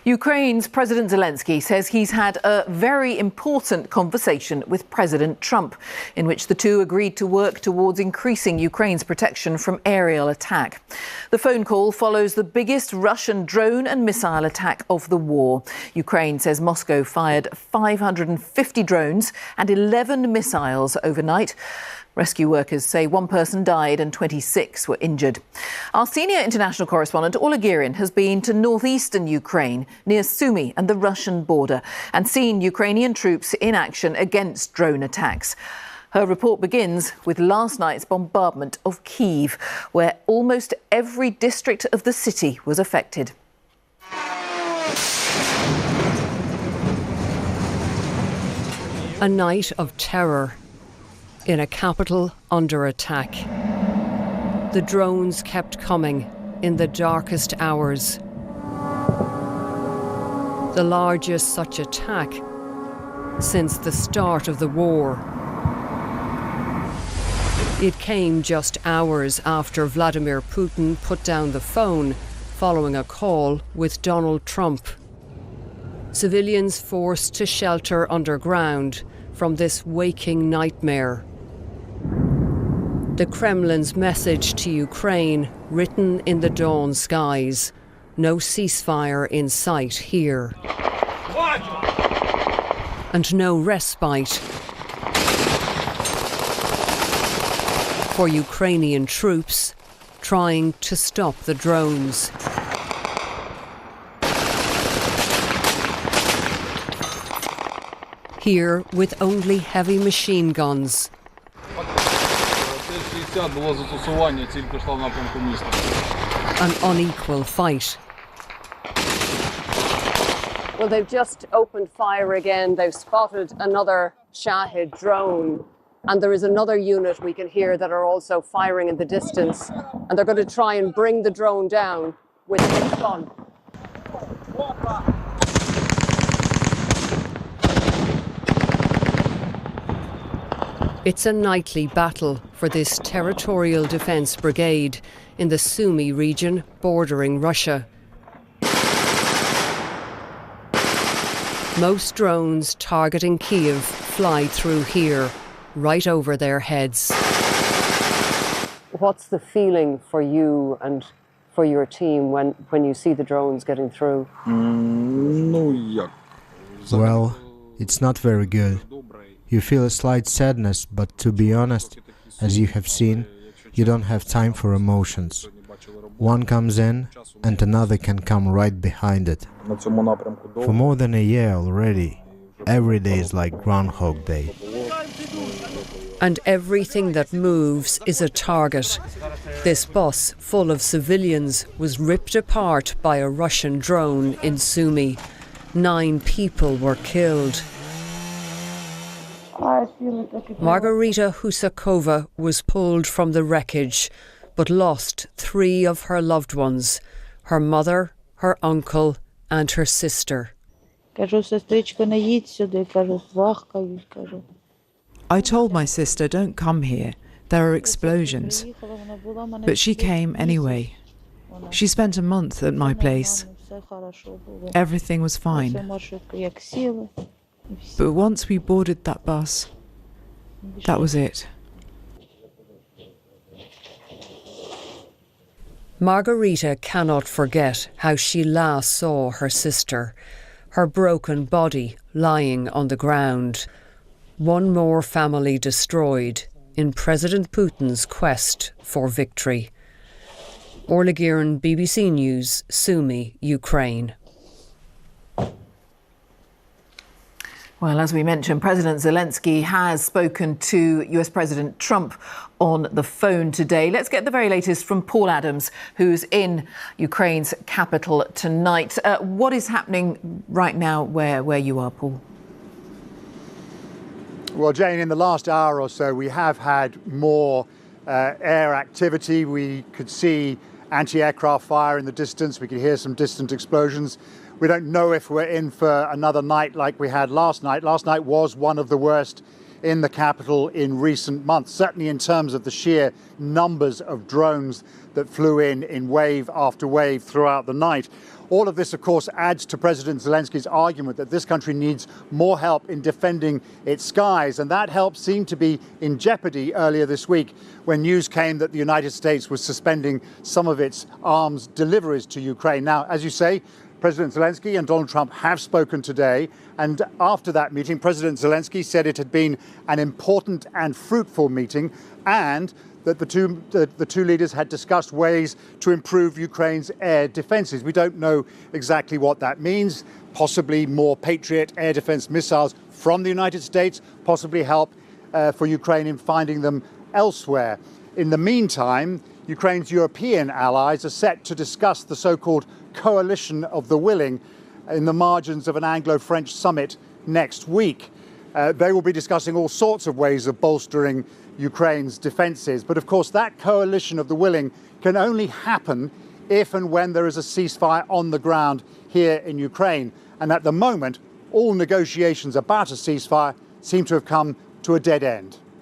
Ukraine's President Zelensky says he's had a very important conversation with President Trump, in which the two agreed to work towards increasing Ukraine's protection from aerial attack. The phone call follows the biggest Russian drone and missile attack of the war. Ukraine says Moscow fired 550 drones and 11 missiles overnight. Rescue workers say one person died and 26 were injured. Our senior international correspondent, Oleg Girin, has been to northeastern Ukraine, near Sumy and the Russian border, and seen Ukrainian troops in action against drone attacks. Her report begins with last night's bombardment of Kyiv, where almost every district of the city was affected. A night of terror in a capital under attack. The drones kept coming in the darkest hours. The largest such attack since the start of the war. It came just hours after Vladimir Putin put down the phone following a call with Donald Trump. Civilians forced to shelter underground from this waking nightmare. The Kremlin's message to Ukraine written in the dawn skies. No ceasefire in sight here. And no respite for Ukrainian troops trying to stop the drones. Here with only heavy machine guns. An unequal fight. Well, they've just opened fire again. They've spotted another Shahid drone. And there is another unit we can hear that are also firing in the distance. And they're going to try and bring the drone down with a gun. It's a nightly battle for this territorial defence brigade in the Sumy region bordering Russia. Most drones targeting Kyiv fly through here, right over their heads. What's the feeling for you and for your team when you see the drones getting through? Well, it's not very good. You feel a slight sadness, but to be honest, as you have seen, you don't have time for emotions. One comes in, and another can come right behind it. For more than a year already, every day is like Groundhog Day. And everything that moves is a target. This bus, full of civilians, was ripped apart by a Russian drone in Sumy. 9 people were killed. Margarita Husakova was pulled from the wreckage, but lost 3 of her loved ones, her mother, her uncle and her sister. I told my sister, don't come here, there are explosions. But she came anyway. She spent a month at my place. Everything was fine. But once we boarded that bus, that was it. Margarita cannot forget how she last saw her sister, her broken body lying on the ground. One more family destroyed in President Putin's quest for victory. Orla Girin, BBC News, Sumy, Ukraine. Well, as we mentioned, President Zelensky has spoken to US President Trump on the phone today. Let's get the very latest from Paul Adams, who's in Ukraine's capital tonight. What is happening right now where you are, Paul? Well, Jane, in the last hour or so, we have had more air activity. We could see anti-aircraft fire in the distance. We could hear some distant explosions. We don't know if we're in for another night like we had last night. Last night was one of the worst in the capital in recent months, certainly in terms of the sheer numbers of drones that flew in wave after wave throughout the night. All of this, of course, adds to President Zelensky's argument that this country needs more help in defending its skies. And that help seemed to be in jeopardy earlier this week when news came that the United States was suspending some of its arms deliveries to Ukraine. Now, as you say, President Zelensky and Donald Trump have spoken today. And after that meeting, President Zelensky said it had been an important and fruitful meeting, and that the two leaders had discussed ways to improve Ukraine's air defenses. We don't know exactly what that means. Possibly more Patriot air defense missiles from the United States, possibly help for Ukraine in finding them elsewhere. In the meantime, Ukraine's European allies are set to discuss the so-called coalition of the willing in the margins of an Anglo-French summit next week. They will be discussing all sorts of ways of bolstering Ukraine's defences. But of course, that coalition of the willing can only happen if and when there is a ceasefire on the ground here in Ukraine. And at the moment, all negotiations about a ceasefire seem to have come to a dead end.